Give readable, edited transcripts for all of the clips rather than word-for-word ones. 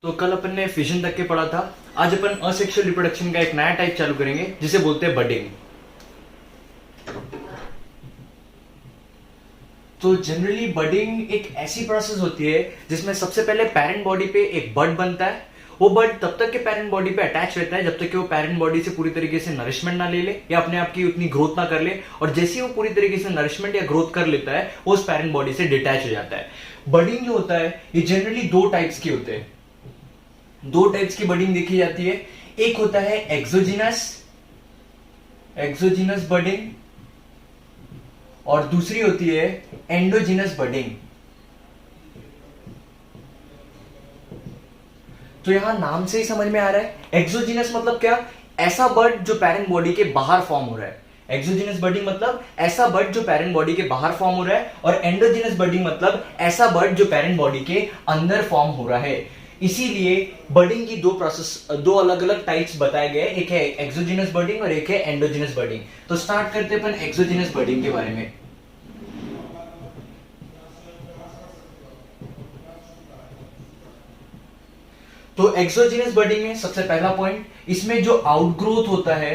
तो कल अपन ने फिजन तक के पढ़ा था। आज अपन असेक्सुअल रिप्रोडक्शन का एक नया टाइप चालू करेंगे जिसे बोलते हैं बडिंग। तो जनरली बडिंग एक ऐसी प्रोसेस होती है जिसमें सबसे पहले पेरेंट बॉडी पे एक बड बनता है। वो बड तब तक के पेरेंट बॉडी पे अटैच रहता है जब तक कि वो पेरेंट बॉडी से पूरी तरीके से नरिशमेंट ना ले ले या अपने आप की उतनी ग्रोथ ना कर ले, और जैसे ही वो पूरी तरीके से नरिशमेंट या ग्रोथ कर लेता है वो उस पेरेंट बॉडी से डिटैच हो जाता है। बडिंग जो होता है ये जनरली दो टाइप्स के होते हैं। दो टाइप्स की बडिंग देखी जाती है। एक होता है एक्सोजिनस बडिंग और दूसरी होती है एंडोजिनस बडिंग। तो यहां नाम से ही समझ में आ रहा है, एक्सोजिनस मतलब क्या? ऐसा बड जो पेरेंट बॉडी के बाहर फॉर्म हो रहा है। एक्सोजिनस बडिंग मतलब ऐसा बड जो पेरेंट बॉडी के बाहर फॉर्म हो रहा है, और एंडोजिनस बडिंग मतलब ऐसा बड जो पेरेंट बॉडी के अंदर फॉर्म हो रहा है। इसीलिए बडिंग की दो अलग अलग टाइप्स बताए गए, एक है एक्सोजिनस बडिंग और एक है एंडोजिनस बडिंग। तो स्टार्ट करते हैं अपन एक्सोजिनस बडिंग के बारे में। तो एक्सोजिनस बडिंग में सबसे पहला पॉइंट, इसमें जो आउटग्रोथ होता है,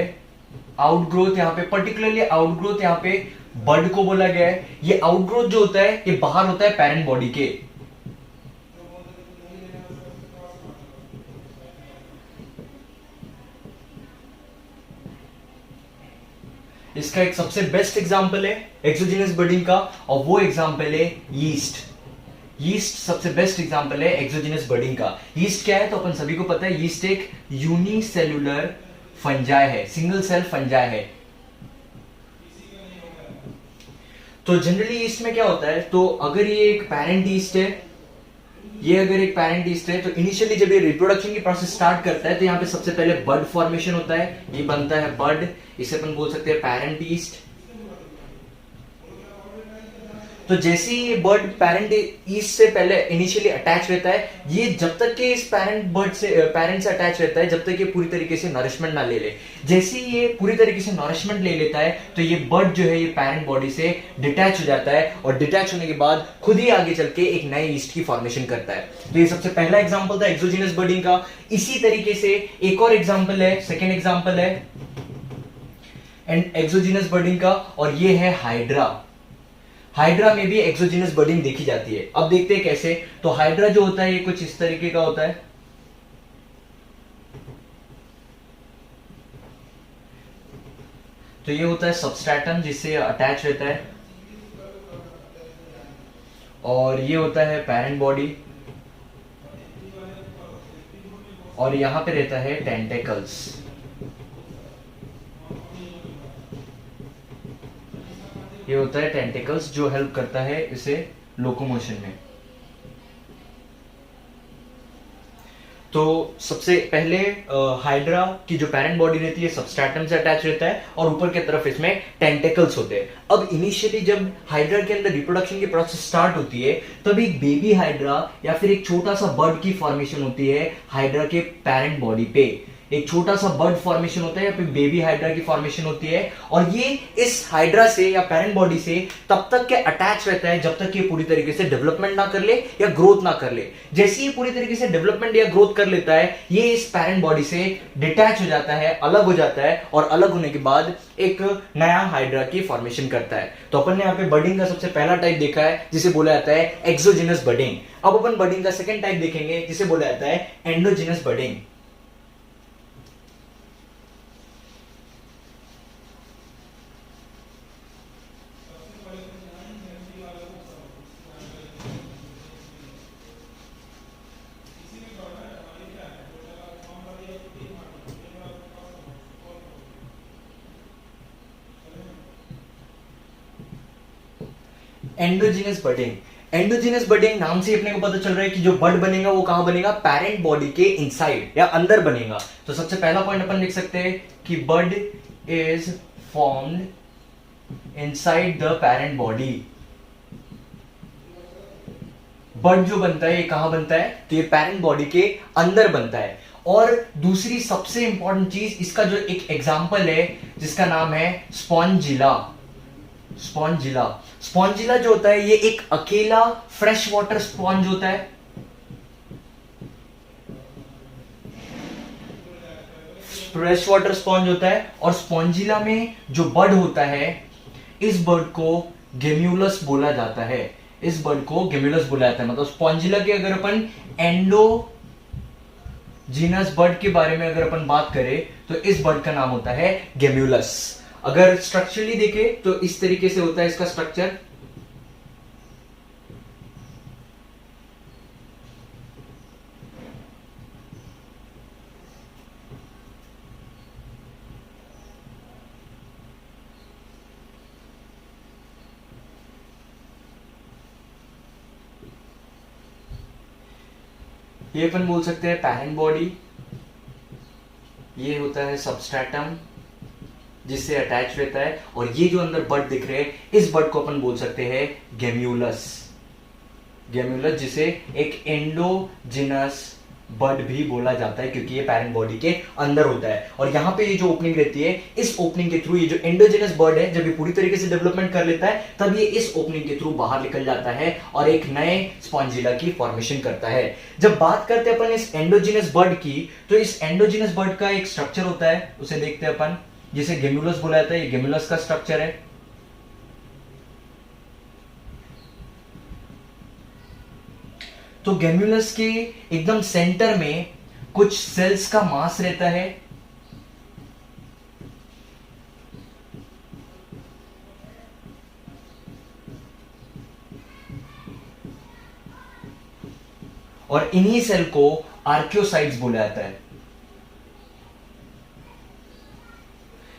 आउटग्रोथ यहां पे पर्टिकुलरली आउटग्रोथ यहां पे बड को बोला गया है। ये आउटग्रोथ जो होता है ये बाहर होता है पेरेंट बॉडी के। इसका एक सबसे बेस्ट एग्जांपल है एक्सोजिनस बडिंग का, और वो एग्जांपल है यीस्ट। यीस्ट सबसे बेस्ट एग्जांपल है एक्सोजिनस बडिंग का। यीस्ट क्या है तो अपन सभी को पता है, यीस्ट एक यूनिसेल्युलर फंजाई है, सिंगल सेल फंजाई है। तो जनरली यीस्ट में क्या होता है, तो अगर ये एक पेरेंट यीस्ट है, तो इनिशियली जब ये रिप्रोडक्शन की प्रोसेस स्टार्ट करता है तो यहाँ पे सबसे पहले बड फॉर्मेशन होता है, ये बनता है बड, इसे अपन बोल सकते हैं पेरेंट यीस्ट। तो जैसे ही ये बर्ड पेरेंट ईस्ट से पहले इनिशियली अटैच रहता है, ये जब तक कि इस पेरेंट से अटैच रहता है जब तक ये पूरी तरीके से नरिशमेंट ना ले ले। जैसे ही ये पूरी तरीके से नरिशमेंट ले लेता है तो ये बर्ड जो है ये पेरेंट बॉडी से डिटैच हो जाता है, और डिटैच होने के बाद खुद ही आगे चल के एक नए ईस्ट की फॉर्मेशन करता है। तो ये सबसे पहला एग्जाम्पल था एक्सोजिनस बडिंग का। इसी तरीके से एक और एग्जाम्पल है, सेकेंड एग्जाम्पल है एक्सोजिनस बडिंग का, और ये है हाइड्रा। हाइड्रा में भी एक्सोजिनस बडिंग देखी जाती है। अब देखते हैं कैसे। तो हाइड्रा जो होता है ये कुछ इस तरीके का होता है। तो ये होता है सबस्ट्रेटम जिससे अटैच रहता है, और ये होता है पेरेंट बॉडी, और यहां पे रहता है टेंटेकल्स। ये होता है टेंटिकल्स जो हेल्प करता है इसे लोकोमोशन में। तो सबसे पहले हाइड्रा की जो पेरेंट बॉडी रहती है सबस्ट्रेटम से अटैच रहता है, और ऊपर की तरफ इसमें टेंटिकल्स होते हैं। अब इनिशियली जब हाइड्रा के अंदर रिप्रोडक्शन की प्रोसेस स्टार्ट होती है तब एक बेबी हाइड्रा या फिर एक छोटा सा बर्ड की फॉर्मेशन होती है हाइड्रा के पेरेंट बॉडी पे। एक छोटा सा बर्ड फॉर्मेशन होता है या फिर बेबी हाइड्रा की फॉर्मेशन होती है, और ये इस हाइड्रा से या पेरेंट बॉडी से तब तक के अटैच रहता है जब तक ये पूरी तरीके से डेवलपमेंट ना कर ले या ग्रोथ ना कर ले। जैसे ही पूरी तरीके से डेवलपमेंट या ग्रोथ कर लेता है ये इस पेरेंट बॉडी से डिटैच हो जाता है, अलग हो जाता है, और अलग होने के बाद एक नया हाइड्रा की फॉर्मेशन करता है। तो अपन ने यहाँ पे बडिंग का सबसे पहला टाइप देखा है जिसे बोला जाता है एक्सोजिनस बडिंग। अब अपन बडिंग का सेकेंड टाइप देखेंगे जिसे बोला जाता है endogenous budding. Endogenous budding, endogenous budding नाम से अपने को पता चल रहा है कि जो बड बनेगा वो कहां बनेगा, पेरेंट बॉडी के इनसाइड या अंदर बनेगा। तो सबसे पहला पॉइंट अपन लिख सकते हैं कि bud is formed inside the parent body. Bud जो बनता है ये कहां बनता है, तो ये पेरेंट बॉडी के अंदर बनता है। और दूसरी सबसे इंपॉर्टेंट चीज, इसका जो एक एग्जाम्पल है जिसका नाम है स्पॉन्जिला। स्पॉन्जिला, स्पॉन्जिला जो होता है ये एक अकेला फ्रेश वाटर स्पॉन्ज होता है। फ्रेश वाटर स्पॉन्ज होता है, और स्पॉन्जिला में जो बड होता है, इस बर्ड को गेम्यूलस बोला जाता है। इस बर्ड को गेम्यूलस बोला जाता है। मतलब स्पॉन्जिला के अगर अपन एंडोजीनस बर्ड के बारे में अगर अपन बात करें तो इस बर्ड का नाम होता है गेम्यूलस। अगर स्ट्रक्चरली देखें तो इस तरीके से होता है इसका स्ट्रक्चर। ये अपन बोल सकते हैं पैरेंट बॉडी, ये होता है सबस्ट्रेटम जिससे अटैच रहता है, और ये जो अंदर बड दिख रहे हैं, इस बड को अपन बोल सकते हैं गेम्यूलस। गेम्यूलस जिसे एक एंडोजिनस बड भी बोला जाता है, क्योंकि ये पैरेंट बॉडी के अंदर होता है। और यहाँ पे ये जो ओपनिंग रहती है, इस ओपनिंग के थ्रू ये जो एंडोजिनस बर्ड है, जब ये पूरी तरीके से डेवलपमेंट कर लेता है, तब ये इस ओपनिंग के थ्रू बाहर निकल जाता है और एक नए स्पॉन्जिला की फॉर्मेशन करता है। जब बात करते हैं अपन इस एंडोजिनस बर्ड की, तो इस एंडोजिनस बर्ड का एक स्ट्रक्चर होता है, उसे देखते हैं अपन, जिसे गेम्यूलस बोला जाता है। ये गेम्यूलस का स्ट्रक्चर है। तो गेम्यूलस के एकदम सेंटर में कुछ सेल्स का मास रहता है, और इन्हीं सेल को आर्कियोसाइट्स बोला जाता है।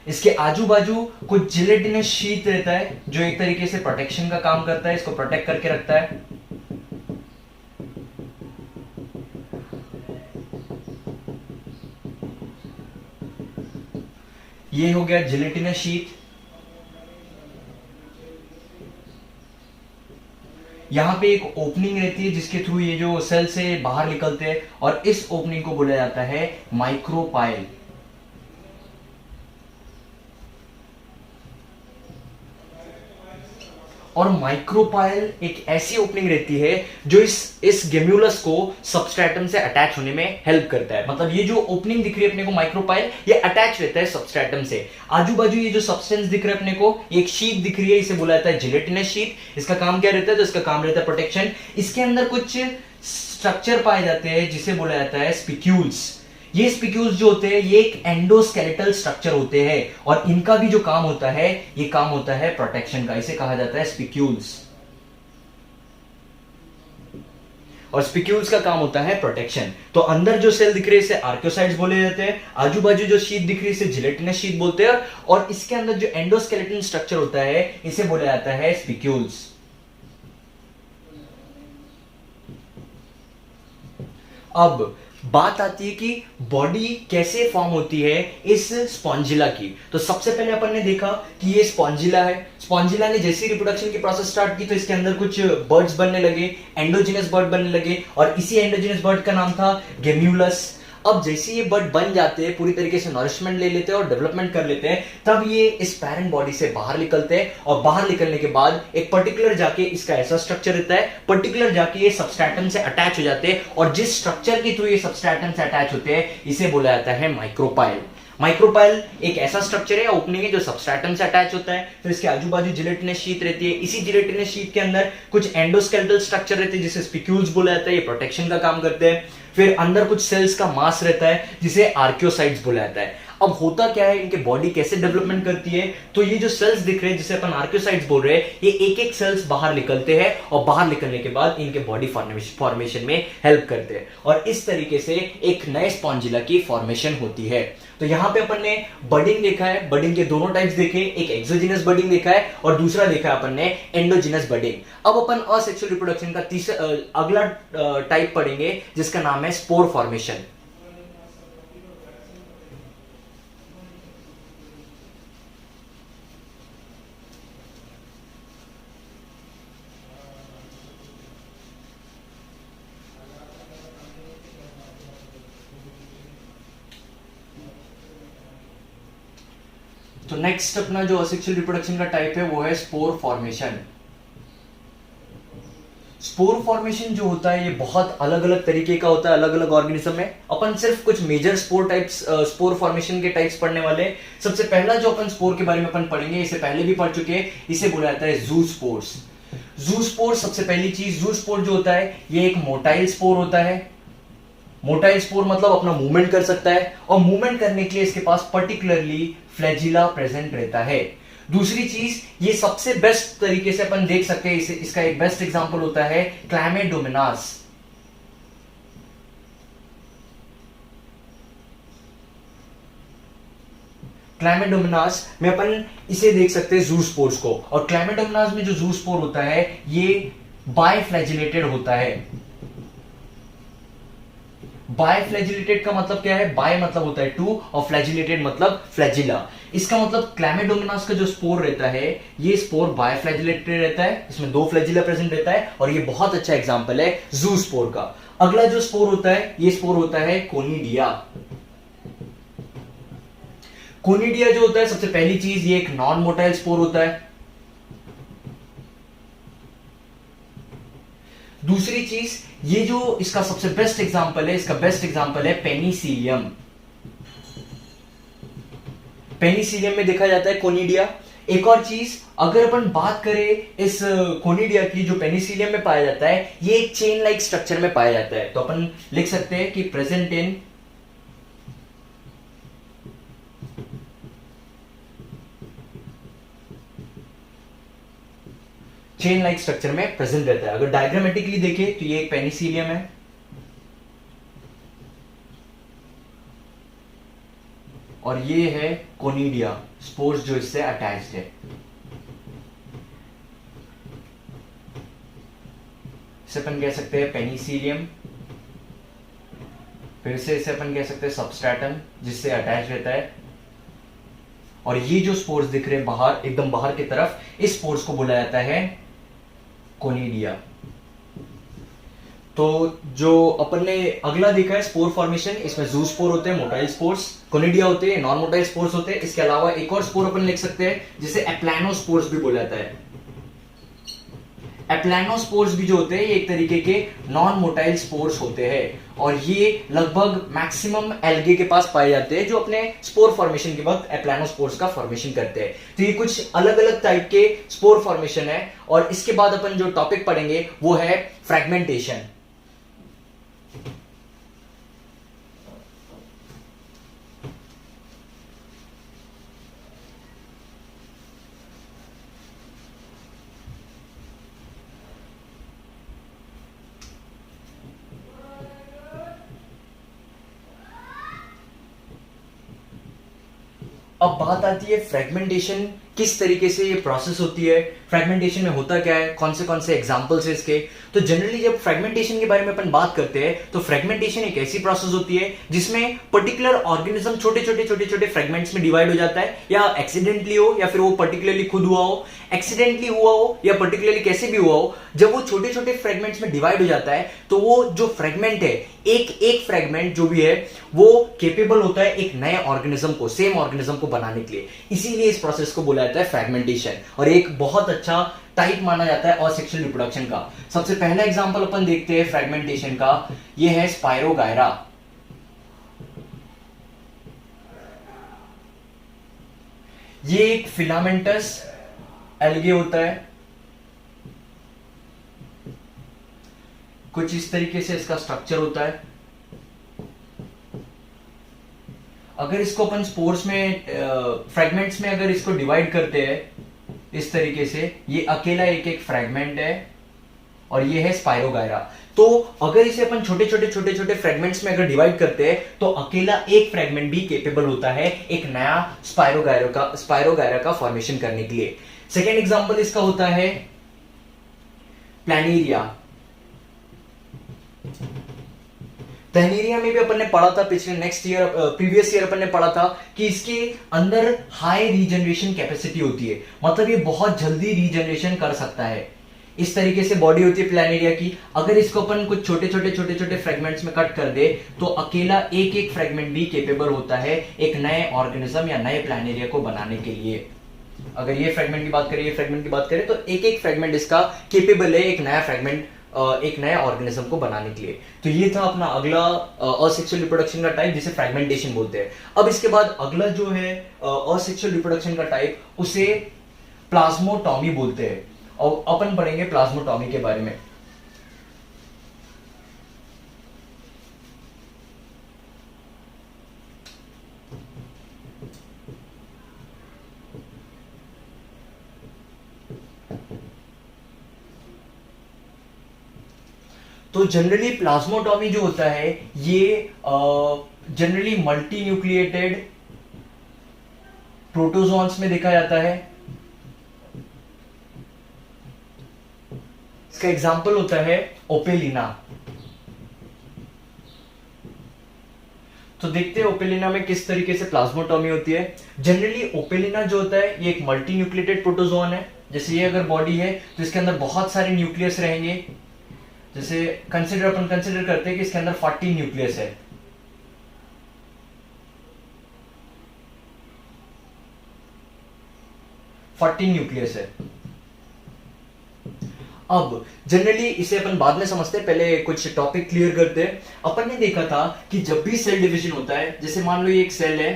इसके आजू बाजू कुछ जिलेटिनस शीट रहता है, जो एक तरीके से प्रोटेक्शन का काम करता है, इसको प्रोटेक्ट करके रखता है। ये हो गया जिलेटिनस शीट। यहां पे एक ओपनिंग रहती है जिसके थ्रू ये जो सेल से बाहर निकलते हैं, और इस ओपनिंग को बोला जाता है माइक्रोपाइल। और माइक्रोपाइल एक ऐसी ओपनिंग रहती है जो इस गेम्यूलस को सबस्ट्रेटम से अटैच होने में हेल्प करता है। मतलब ये जो ओपनिंग दिख रही है अपने को माइक्रोपाइल, ये अटैच रहता है सबस्ट्रेटम से। आजू बाजू ये जो सब्सटेंस दिख रहा है अपने को, एक शीट दिख रही है, इसे बुलाया जाता है जिलेटिनस शीट। इसका काम क्या रहता है? तो इसका काम रहता है प्रोटेक्शन। इसके अंदर कुछ स्ट्रक्चर पाए जाते हैं जिसे बोला जाता है स्पिक्यूल्स। ये स्पिक्यूल्स जो होते हैं, ये एक एंडोस्केलेटल स्ट्रक्चर होते हैं, और इनका भी जो काम होता है, ये काम होता है प्रोटेक्शन का। इसे कहा जाता है स्पिक्यूल्स। और स्पिक्यूल्स का काम होता है प्रोटेक्शन। तो अंदर जो सेल दिख रहे हैं इसे आर्कियोसाइट्स बोले जाते हैं। आजू बाजू जो शीट दिख रही है इसे जिलेटिनस शीट बोलते हैं, और इसके अंदर जो एंडोस्केलेटन स्ट्रक्चर होता है इसे बोला जाता है स्पिक्यूल्स। अब बात आती है कि बॉडी कैसे फॉर्म होती है इस स्पॉन्जिला की। तो सबसे पहले अपन ने देखा कि ये स्पॉन्जिला है। स्पॉन्जिला ने जैसी रिप्रोडक्शन की प्रोसेस स्टार्ट की, तो इसके अंदर कुछ बर्ड्स बनने लगे, एंडोजिनस बर्ड बनने लगे, और इसी एंडोजिनस बर्ड का नाम था गेम्यूलस। अब जैसे ये बर्ड बन जाते हैं, पूरी तरीके से नरिशमेंट ले लेते हैं और डेवलपमेंट कर लेते हैं, तब ये इस पैरेंट बॉडी से बाहर निकलते हैं, और बाहर निकलने के बाद एक पर्टिकुलर जाके इसका ऐसा स्ट्रक्चर रहता है, पर्टिकुलर जाके ये सबस्ट्रेटम से अटैच हो जाते हैं, और जिस स्ट्रक्चर के थ्रू ये सबस्ट्रेटम से अटैच होते हैं इसे बोला जाता है माइक्रोपाइल। माइक्रोपाइल एक ऐसा स्ट्रक्चर है या ओपनिंग है जो सबस्ट्रेटम से अटैच होता है। तो इसके आजू बाजू जिलेटिनस शीट रहती है। इसी जिलेटिनस शीट के अंदर कुछ एंडोस्केलेटल स्ट्रक्चर रहते हैं जिसे स्पिक्यूल्स बोला जाता है, ये प्रोटेक्शन का काम करते हैं। फिर अंदर कुछ सेल्स का मास रहता है जिसे आर्कियोसाइट्स बोला जाता है। अब होता क्या है, इनके बॉडी कैसे डेवलपमेंट करती है, तो ये जो सेल्स दिख रहे हैं जिसे अपन आर्कियोसाइट्स बोल रहे हैं, ये एक एक सेल्स बाहर निकलते हैं, और बाहर निकलने के बाद इनके बॉडी फॉर्मेशन में हेल्प करते हैं, और इस तरीके से एक नए स्पॉन्जिला की फॉर्मेशन होती है। तो यहां पे अपन ने बडिंग देखा है, बडिंग के दोनों टाइप्स देखे, एक एक्सोजिनस बडिंग देखा है और दूसरा देखा है अपन ने एंडोजिनस बडिंग। अब अपन असेक्सुअल रिप्रोडक्शन का अगला टाइप पढ़ेंगे जिसका नाम है स्पोर फॉर्मेशन। तो नेक्स्ट अपना जो असेक्सुअल रिप्रोडक्शन का टाइप है वो है स्पोर फॉर्मेशन। स्पोर फॉर्मेशन जो होता है ये बहुत अलग अलग तरीके का होता है अलग अलग ऑर्गेनिज्म में। अपन सिर्फ कुछ major spore types, spore formation के टाइप्स पढ़ने वाले। सबसे पहला जो अपन स्पोर के बारे में अपन पढ़ेंगे, इसे पहले भी पढ़ चुके हैं, इसे बोला जाता है जू स्पोर्स। जू स्पोर, सबसे पहली चीज, जू स्पोर जो होता है ये एक मोटाइल स्पोर होता है। मोटाइल स्पोर मतलब अपना मूवमेंट कर सकता है, और मूवमेंट करने के लिए इसके पास पर्टिकुलरली फ्लैजिला प्रेजेंट रहता है। दूसरी चीज, ये सबसे बेस्ट तरीके से अपन देख सकते हैं, इसे, इसका एक बेस्ट एग्जांपल होता है क्लैमिडोमोनास। क्लैमिडोमोनास में अपन इसे देख सकते हैं जू स्पोर्स को, और क्लैमिडोमोनास में जो जू स्पोर होता है ये बायफ्लैजिलेटेड होता है। बायफ्लैजिलेटेड का मतलब क्या है? बाय मतलब होता है टू, और फ्लैजिलेटेड मतलब फ्लैजिला। इसका मतलब क्लैमिडोमोनास का जो स्पोर रहता है ये स्पोर बायफ्लैजिलेटेड रहता है, इसमें 2 फ्लैजिला प्रेजेंट रहता है, और ये बहुत अच्छा एग्जांपल है जू स्पोर का। अगला जो स्पोर होता है ये स्पोर होता है कोनिडिया। कोनिडिया जो होता है, सबसे पहली चीज ये एक नॉन मोटाइल स्पोर होता है। दूसरी चीज, ये जो इसका सबसे बेस्ट एग्जांपल है, इसका बेस्ट एग्जांपल है पेनिसिलियम। पेनिसिलियम में देखा जाता है कोनिडिया। एक और चीज, अगर अपन बात करें इस कोनिडिया की जो पेनिसिलियम में पाया जाता है, ये एक चेन लाइक स्ट्रक्चर में पाया जाता है। तो अपन लिख सकते हैं कि present in chain like structure में प्रेजेंट रहता है। अगर डायग्रामेटिकली देखें तो ये एक पेनिसिलियम है, और ये है कोनिडिया, स्पोर्स जो इससे अटैच्ड है। इसे अपन कह सकते हैं पेनिसिलियम, फिर से इसे अपन कह सकते हैं सबस्ट्रेटम जिससे अटैच रहता है, और ये जो स्पोर्स दिख रहे हैं बाहर, एकदम बाहर की तरफ, इस स्पोर्स को बोला जाता है कोनिडिया। तो जो अपन ने अगला देखा है स्पोर फॉर्मेशन, इसमें जू स्पोर होते हैं, मोटाइल स्पोर्स, कोनिडिया होते हैं, नॉन मोटाइल स्पोर्स होते हैं। इसके अलावा एक और स्पोर अपन लिख सकते हैं जिसे एप्लानोस्पोर्स भी बोला जाता है। एप्लानोस्पोर्स भी जो होते हैं ये एक तरीके के नॉन मोटाइल स्पोर्स होते हैं, और ये लगभग मैक्सिमम एल्गे के पास पाए जाते हैं जो अपने स्पोर फॉर्मेशन के वक्त एप्लानोस्पोर्स का फॉर्मेशन करते हैं। तो ये कुछ अलग अलग टाइप के स्पोर फॉर्मेशन है, और इसके बाद अपन जो टॉपिक पढ़ेंगे वो है फ्रेगमेंटेशन। अब बात आती है फ्रेगमेंटेशन, किस तरीके से ये प्रोसेस होती है, फ्रेगमेंटेशन में होता क्या है, कौन से एग्जांपल्स है इसके। तो जनरली जब फ्रेगमेंटेशन के बारे में अपन बात करते हैं तो फ्रेगमेंटेशन एक ऐसी प्रोसेस होती है जिसमें पर्टिकुलर ऑर्गेनिज्म छोटे छोटे फ्रेगमेंट्स में डिवाइड हो जाता है, या एक्सीडेंटली हो या फिर वो पर्टिकुलरली खुद हुआ हो, एक्सीडेंटली हुआ हो या पर्टिकुलरली कैसे भी हुआ हो। जब वो छोटे छोटे फ्रेगमेंट्स में डिवाइड हो जाता है तो वो जो फ्रेगमेंट है, एक फ्रेगमेंट जो भी है वो केपेबल होता है एक नए ऑर्गेनिज्म को, सेम ऑर्गेनिज्म को बनाने के लिए। इसीलिए इस प्रोसेस को बोला जाता है फ्रेगमेंटेशन, और एक बहुत अच्छा टाइप माना जाता है असेक्सुअल रिप्रोडक्शन का। सबसे पहला एग्जांपल अपन देखते हैं फ्रेगमेंटेशन का, ये है स्पायरोगायरा। ये एक फिलामेंटस एल्गे होता है, कुछ इस तरीके से इसका स्ट्रक्चर होता है। अगर इसको अपन स्पोर्स में, फ्रेगमेंट्स में अगर इसको डिवाइड करते हैं इस तरीके से, ये अकेला एक फ्रेगमेंट है, और ये है स्पायरोगायरा। तो अगर इसे अपन छोटे छोटे फ्रेगमेंट्स में अगर डिवाइड करते हैं तो अकेला एक फ्रेगमेंट भी केपेबल होता है एक नया स्पायरोगायरा का फॉर्मेशन करने के लिए। सेकेंड एग्जांपल इसका होता है प्लैनेरिया। प्लैनेरिया में भी अपन ने पढ़ा था प्रीवियस ईयर अपन ने पढ़ा था कि इसके अंदर हाई रीजनरेशन कैपेसिटी होती है, मतलब ये बहुत जल्दी रीजनरेशन कर सकता है। इस तरीके से बॉडी होती है प्लैनेरिया की। अगर इसको अपन कुछ छोटे छोटे फ्रेगमेंट्स में कट कर दे तो अकेला एक फ्रेगमेंट भी केपेबल होता है एक नए ऑर्गेनिज्म या नए प्लैनेरिया को बनाने के लिए। अगर ये फ्रेगमेंट की बात करें, ये फ्रेगमेंट की बात करें, तो एक फ्रेगमेंट इसका केपेबल है एक नया फ्रेगमेंट एक नए ऑर्गेनिज्म को बनाने के लिए। तो ये था अपना अगला असेक्सुअल रिप्रोडक्शन का टाइप, जिसे फ्रैगमेंटेशन बोलते हैं। अब इसके बाद अगला जो है असेक्सुअल रिप्रोडक्शन का टाइप, उसे प्लाज्मोटॉमी बोलते हैं, और अपन पढ़ेंगे प्लाज्मोटॉमी के बारे में। तो जनरली प्लाज्मोटॉमी जो होता है ये जनरली मल्टी न्यूक्लिएटेड प्रोटोजोन्स में देखा जाता है। इसका एग्जांपल होता है ओपेलिना। तो देखते हैं ओपेलिना में किस तरीके से प्लाज्मोटॉमी होती है। जनरली ओपेलिना जो होता है ये एक मल्टी न्यूक्लिएटेड प्रोटोजोन है। जैसे ये अगर बॉडी है तो इसके अंदर बहुत सारे न्यूक्लियस रहेंगे। जैसे अपन कंसिडर करते हैं कि इसके अंदर 40 न्यूक्लियस है। अब जनरली इसे अपन बाद में समझते हैं, पहले कुछ टॉपिक क्लियर करते हैं। अपन ने देखा था कि जब भी सेल डिवीजन होता है, जैसे मान लो ये एक सेल है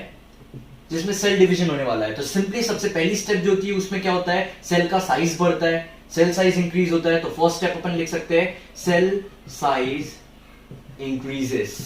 जिसमें सेल डिवीजन होने वाला है, तो सिंपली सबसे पहली स्टेप जो होती है उसमें क्या होता है, सेल का साइज बढ़ता है, सेल साइज इंक्रीज होता है। तो फर्स्ट स्टेप अपन लिख सकते हैं सेल साइज इंक्रीजेस।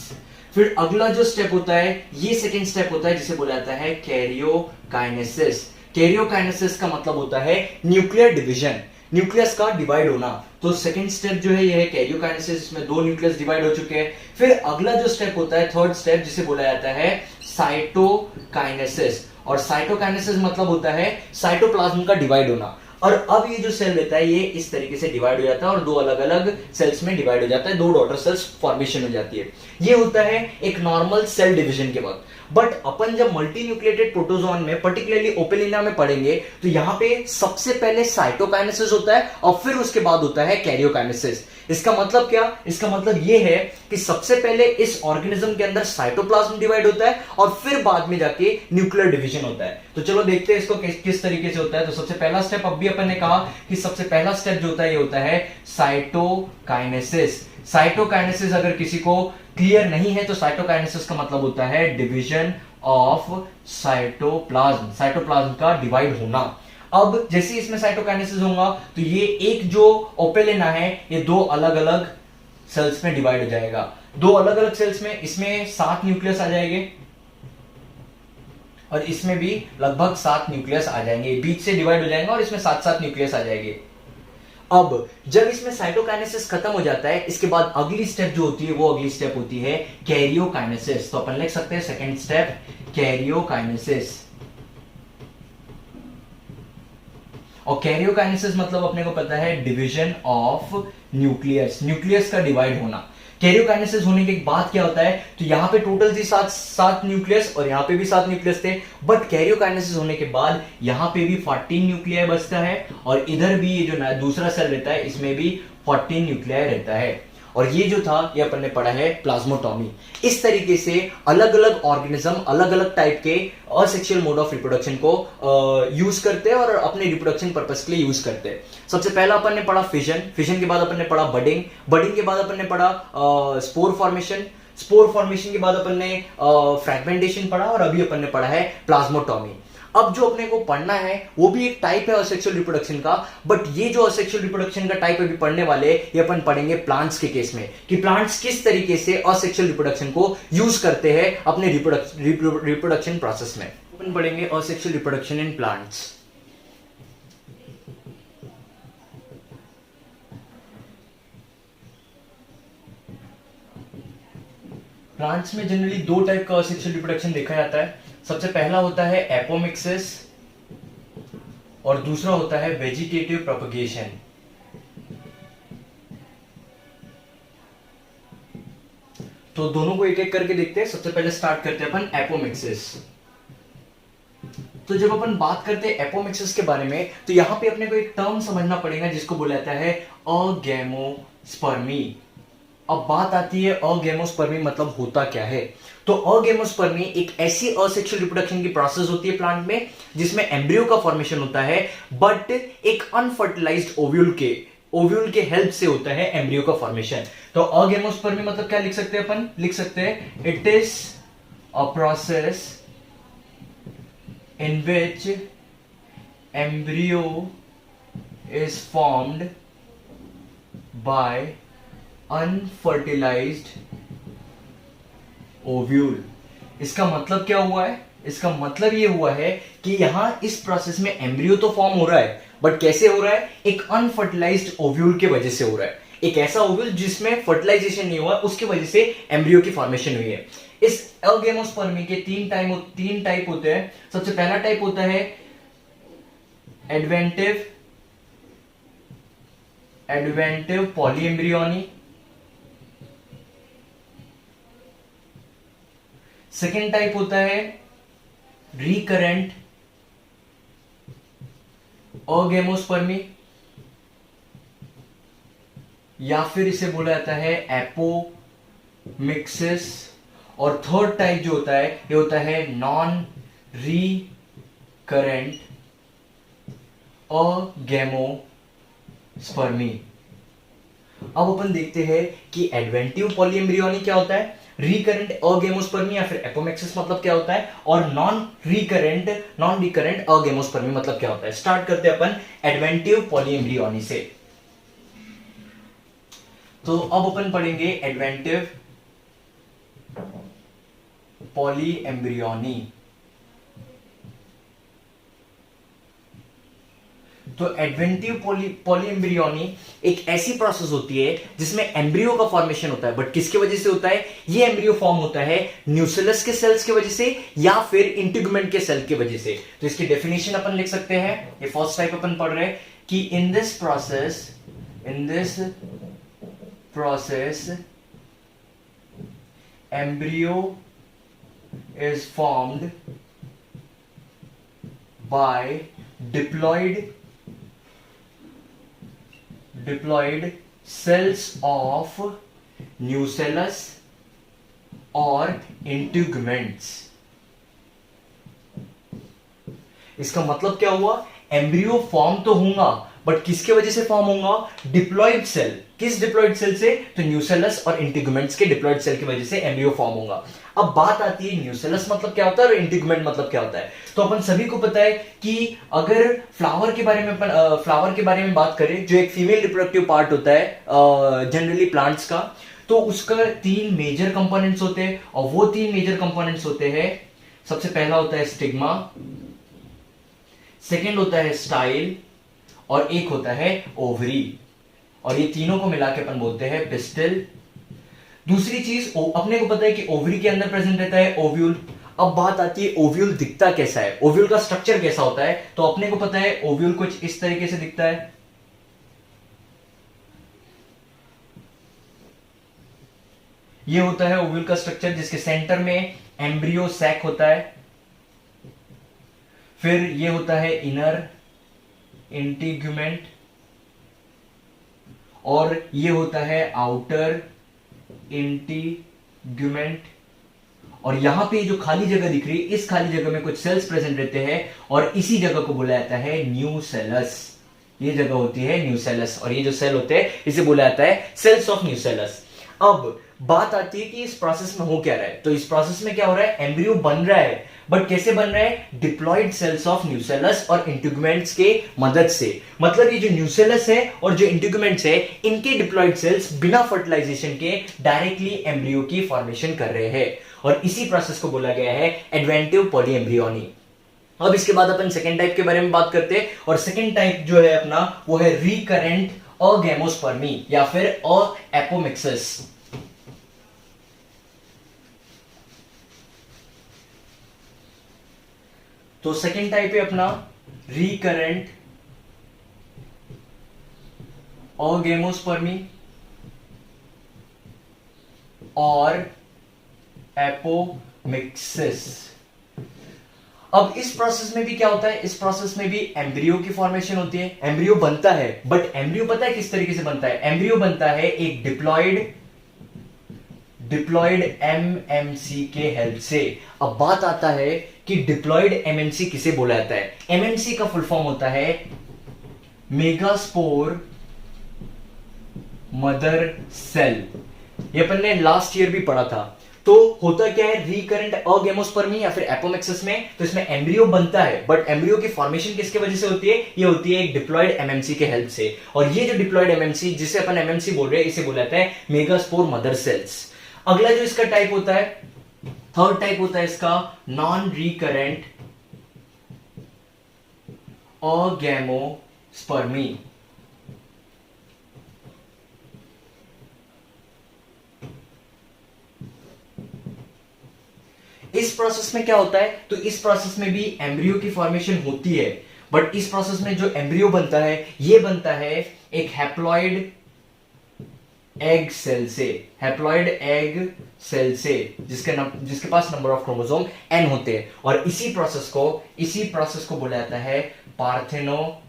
फिर अगला जो स्टेप होता है ये सेकेंड स्टेप होता है, जिसे बोला जाता है कैरियोकाइनेसिस। कैरियोकाइनेसिस का मतलब होता है न्यूक्लियर डिवीजन, न्यूक्लियस का डिवाइड होना। तो सेकंड स्टेप जो है ये है कैरियोकाइनेसिस, इसमें 2 न्यूक्लियस डिवाइड हो चुके हैं। फिर अगला जो स्टेप होता है थर्ड स्टेप, जिसे बोला जाता है साइटोकाइनेसिस। और साइटोकाइनेसिस मतलब होता है साइटोप्लाज्म का डिवाइड होना। और अब ये जो सेल रहता है ये इस तरीके से डिवाइड हो जाता है और 2 अलग अलग सेल्स में डिवाइड हो जाता है, 2 डॉटर सेल्स फॉर्मेशन हो जाती है। ये होता है एक नॉर्मल सेल डिवीजन के वक्त। बट अपन जब मल्टी न्यूक्लिएटेड प्रोटोजोन में पर्टिकुलरली ओपेलिना में पढ़ेंगे तो यहां पे सबसे पहले साइटोकाइनेसिस होता है और फिर उसके बाद होता है कैरियोकाइनेसिस। इसका मतलब क्या, इसका मतलब यह है कि सबसे पहले इस ऑर्गेनिज्म के अंदर साइटोप्लाज्म डिवाइड होता है और फिर बाद में जाके न्यूक्लियर डिवीजन होता है। तो चलो देखते हैं इसको किस तरीके से होता है। तो सबसे पहला स्टेप, अब भी अपन ने कहा कि सबसे पहला स्टेप जो होता है ये होता है साइटोकाइनेसिस। साइटोकाइनेसिस अगर किसी को क्लियर नहीं है तो साइटोकाइनेसिस का मतलब होता है डिवीजन ऑफ साइटोप्लाज्म, साइटोप्लाज्म का डिवाइड होना। अब जैसे इसमें साइटोकाइनेसिस होगा तो ये एक जो ओपेलिना है ये 2 अलग अलग सेल्स में डिवाइड हो जाएगा। 2 अलग अलग सेल्स में, इसमें 7 न्यूक्लियस आ जाएंगे और इसमें भी लगभग 7 न्यूक्लियस आ जाएंगे, बीच से डिवाइड हो जाएंगे और इसमें 7-7 न्यूक्लियस आ जाएंगे। अब जब इसमें साइटोकाइनेसिस खत्म हो जाता है, इसके बाद अगली स्टेप जो होती है वो अगली स्टेप होती है कैरियोकाइनेसिस। तो अपन लिख सकते हैं सेकंड स्टेप कैरियोकाइनेसिस। और कैरियोकाइनेसिस मतलब अपने को पता है डिवीजन ऑफ न्यूक्लियस, न्यूक्लियस का डिवाइड होना। कैरियोकाइनेसिस होने के बाद क्या होता है, तो यहां पे टोटल थी 7 न्यूक्लियस और यहां पे भी 7 न्यूक्लियस थे। बट कैरियोकाइनेसिस होने के बाद यहां पे भी 14 न्यूक्लियाई बचता है और इधर भी ये जो दूसरा सेल रहता है इसमें भी 14 न्यूक्लियाई रहता है। और ये जो था ये अपन ने पढ़ा है प्लाज्मोटॉमी। इस तरीके से अलग अलग ऑर्गेनिज्म अलग अलग टाइप के असेक्सुअल मोड ऑफ रिप्रोडक्शन को यूज करते हैं और अपने रिप्रोडक्शन पर्पस के लिए यूज करते हैं। सबसे पहला अपन ने पढ़ा फिजन, फिजन के बाद अपन ने पढ़ा बडिंग, बडिंग के बाद अपन ने पढ़ा स्पोर फॉर्मेशन, स्पोर फॉर्मेशन के बाद अपन ने फ्रैगमेंटेशन पढ़ा और अभी अपन ने पढ़ा है प्लाज्मोटॉमी। अब जो अपने को पढ़ना है वो भी एक टाइप है असेक्सुअल रिप्रोडक्शन का, बट ये जो असेक्सुअल रिप्रोडक्शन का टाइप अभी पढ़ने वाले ये अपन पढ़ेंगे प्लांट्स के केस में, कि प्लांट्स किस तरीके से असेक्सुअल रिप्रोडक्शन को यूज करते हैं अपने रिप्रोडक्शन प्रोसेस में। अपन पढ़ेंगे asexual reproduction in plants. Plants में जनरली 2 टाइप का असेक्सुअल रिप्रोडक्शन देखा जाता है। सबसे पहला होता है एपोमिक्सिस और दूसरा होता है वेजिटेटिव प्रोपगेशन। तो दोनों को एक एक करके देखते हैं। सबसे पहले स्टार्ट करते हैं अपन एपोमिक्सिस। तो जब अपन बात करते हैं एपोमिक्सिस के बारे में तो यहां पे अपने को एक टर्म समझना पड़ेगा जिसको बोला जाता है अगैमोस्पर्मी। अब बात आती है अगैमोस्पर्मी मतलब होता क्या है। तो अगैमोस्पर्मी एक ऐसी असेक्सुअल रिप्रोडक्शन की प्रोसेस होती है प्लांट में जिसमें एम्ब्रियो का फॉर्मेशन होता है बट एक अनफर्टिलाइज्ड ओव्यूल के ओव्यूल के हेल्प से होता है एम्ब्रियो का फॉर्मेशन। तो अगेमोस्पर्मी मतलब क्या लिख सकते हैं अपन? लिख सकते हैं it is a process in which embryo is formed by unfertilised ovule. इसका मतलब क्या हुआ है? इसका मतलब ये हुआ है कि यहां इस प्रोसेस में एम्ब्रियो तो फॉर्म हो रहा है, बट कैसे हो रहा है? एक अनफर्टिलाइज्ड ओव्यूल के वजह से हो रहा है। एक ऐसा ओव्यूल जिसमें फर्टिलाइजेशन नहीं हुआ, उसकी वजह से एम्ब्रियो की फॉर्मेशन हुई है। इस अगेमोस्पर्मी के तीन टाइप होते हैं। सबसे पहला टाइप होता है एडवेंटिव पॉलीएम्ब्रियोनी। सेकेंड टाइप होता है रिकरेंट अगेमोस्पर्मी, या फिर इसे बोला जाता है एपोमिक्सिस। और थर्ड टाइप जो होता है ये होता है नॉन रिकरेंट अगेमोस्पर्मी। अब अपन देखते हैं कि एडवेंटिव पॉलीएम्ब्रियोनी क्या होता है, रिकरेंट अगेमोस्पर्मी या फिर एपोमेक्सिस मतलब क्या होता है, और नॉन रिकरेंट अगेमोस्पर्मी मतलब क्या होता है। स्टार्ट करते हैं अपन एडवेंटिव पॉलीएम्ब्रियोनी से। तो अब अपन पढ़ेंगे एडवेंटिव पॉलीएम्ब्रियोनी। तो एडवेंटिव पॉलीएम्ब्रियोनी एक ऐसी प्रोसेस होती है जिसमें एम्ब्रियो का फॉर्मेशन होता है, बट किसकी वजह से होता है? ये एम्ब्रियो फॉर्म होता है न्यूसेलस के सेल्स की वजह से या फिर इंटीगुमेंट के सेल की वजह से। तो इसकी डेफिनेशन अपन लिख सकते हैं। ये फर्स्ट टाइप अपन पढ़ रहे हैं कि in this process embryo is formed by diploid cells of nucellus और इंटीगुमेंट्स। इसका मतलब क्या हुआ? एम्ब्रियो फॉर्म तो होगा, बट किसके वजह से फॉर्म होगा? Diploid cell. किस डिप्लॉइड सेल से? तो न्यूसेलस और इंटीगुमेंट्स के डिप्लॉइड सेल की वजह से एम्ब्रियो फॉर्म होगा। अब बात आती है न्यूसेलस मतलब क्या होता है और इंटीगुमेंट मतलब क्या होता है। तो अपन सभी को पता है कि अगर फ्लावर के बारे में बात करें, जो एक फीमेल रिप्रोडक्टिव पार्ट होता है जनरली प्लांट्स का, तो उसका 3 मेजर कंपोनेंट्स होते हैं। और वो 3 मेजर कंपोनेंट्स होते हैं, सबसे पहला होता है स्टिग्मा, सेकेंड होता है स्टाइल, और एक होता है ओवरी। और ये तीनों को मिला के अपन बोलते हैं पिस्टिल। दूसरी चीज, अपने को पता है कि ओवरी के अंदर प्रेजेंट रहता है ओव्यूल। अब बात आती है ओव्यूल दिखता कैसा है, ओव्यूल का स्ट्रक्चर कैसा होता है। तो अपने को पता है ओव्यूल कुछ इस तरीके से दिखता है। ये होता है ओव्यूल का स्ट्रक्चर, जिसके सेंटर में एम्ब्रियो सैक होता है। फिर ये होता है इनर इंटीग्यूमेंट, और ये होता है आउटर इंटीग्यूमेंट। और यहां पे जो खाली जगह दिख रही है, इस खाली जगह में कुछ सेल्स प्रेजेंट रहते हैं, और इसी जगह को बोला जाता है न्यूसेलस। ये जगह होती है न्यूसेलस, और ये जो सेल होते हैं इसे बोला जाता है सेल्स ऑफ न्यूसेलस। अब बात आती है कि इस प्रोसेस में हो क्या रहा है। तो इस प्रोसेस में क्या हो रहा है? एम्ब्रियो बन रहा है, बट कैसे बन रहा है? डिप्लॉइड सेल्स ऑफ न्यूसेलस और इंटीगुमेंट्स के मदद से। मतलब ये जो न्यूसेलस है और जो इंटीगुमेंट्स है, इनके डिप्लॉइड सेल्स बिना फर्टिलाइजेशन के डायरेक्टली एम्ब्रियो की फॉर्मेशन कर रहे हैं, और इसी प्रोसेस को बोला गया है एडवेंटिव पॉलीएम्ब्रियोनी। अब इसके बाद अपन सेकेंड टाइप के बारे में बात करते हैं, और सेकेंड टाइप जो है अपना वो है रिकरेंट अगेमोस्पर्मी या फिर एपोमिक्सिस। तो सेकेंड टाइप है अपना रिकरेंट अगेमोस्पर्मी और एपोमिक्सिस। अब इस प्रोसेस में भी क्या होता है? इस प्रोसेस में भी एम्ब्रियो की फॉर्मेशन होती है, एम्ब्रियो बनता है, बट एम्ब्रियो पता है किस तरीके से बनता है? एम्ब्रियो बनता है एक डिप्लॉइड एमएमसी के हेल्प से। अब बात आता है कि डिप्लॉइड एमएमसी किसे बोला जाता है। एमएमसी का फुल फॉर्म होता है मेगास्पोर मदर सेल। ये अपन ने लास्ट ईयर भी पढ़ा था। तो होता क्या है, रिकरेंट अगेमोस्पर्मी या फिर एपोमिक्सिस में, तो इसमें एम्ब्रियो बनता है, बट एम्ब्रियो की फॉर्मेशन किसके वजह से होती है, ये होती है एक डिप्लॉयड एमएमसी के हेल्प से। और ये जो डिप्लॉयड एमएमसी, जिसे अपन एमएमसी बोल रहे हैं, इसे बोला जाता है मेगास्पोर मदर सेल्स। अगला जो इसका टाइप होता है, थर्ड टाइप होता है इसका नॉन रिकरेंट अगेमोस्पर्मी। इस प्रोसेस में क्या होता है, तो इस प्रोसेस में भी एम्ब्रियो की फॉर्मेशन होती है, बट इस प्रोसेस में जो एम्ब्रियो बनता है, ये बनता है एक हैप्लॉइड एग सेल से, हैप्लॉइड एग सेल से, जिसके पास नंबर ऑफ क्रोमोसोम n होते हैं। और इसी प्रोसेस को बोला जाता है पार्थेनोजेनेसिस।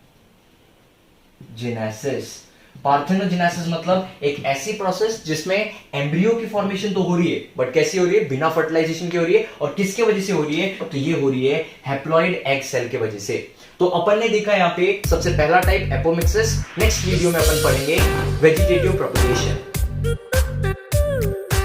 पार्थेनोजेनेसिस मतलब एक ऐसी प्रोसेस जिसमें एम्ब्रियो की फॉर्मेशन तो हो रही है, बट कैसी हो रही है, बिना फर्टिलाइजेशन के हो रही है। और किसके वजह से हो रही है, तो ये हो रही है हैप्लॉइड एग सेल के वजह से। तो अपन ने देखा यहाँ पे सबसे पहला टाइप एपोमिक्सिस। नेक्स्ट वीडियो में अपन पढ़ेंगे वेजिटेटिव प्रोपगेशन।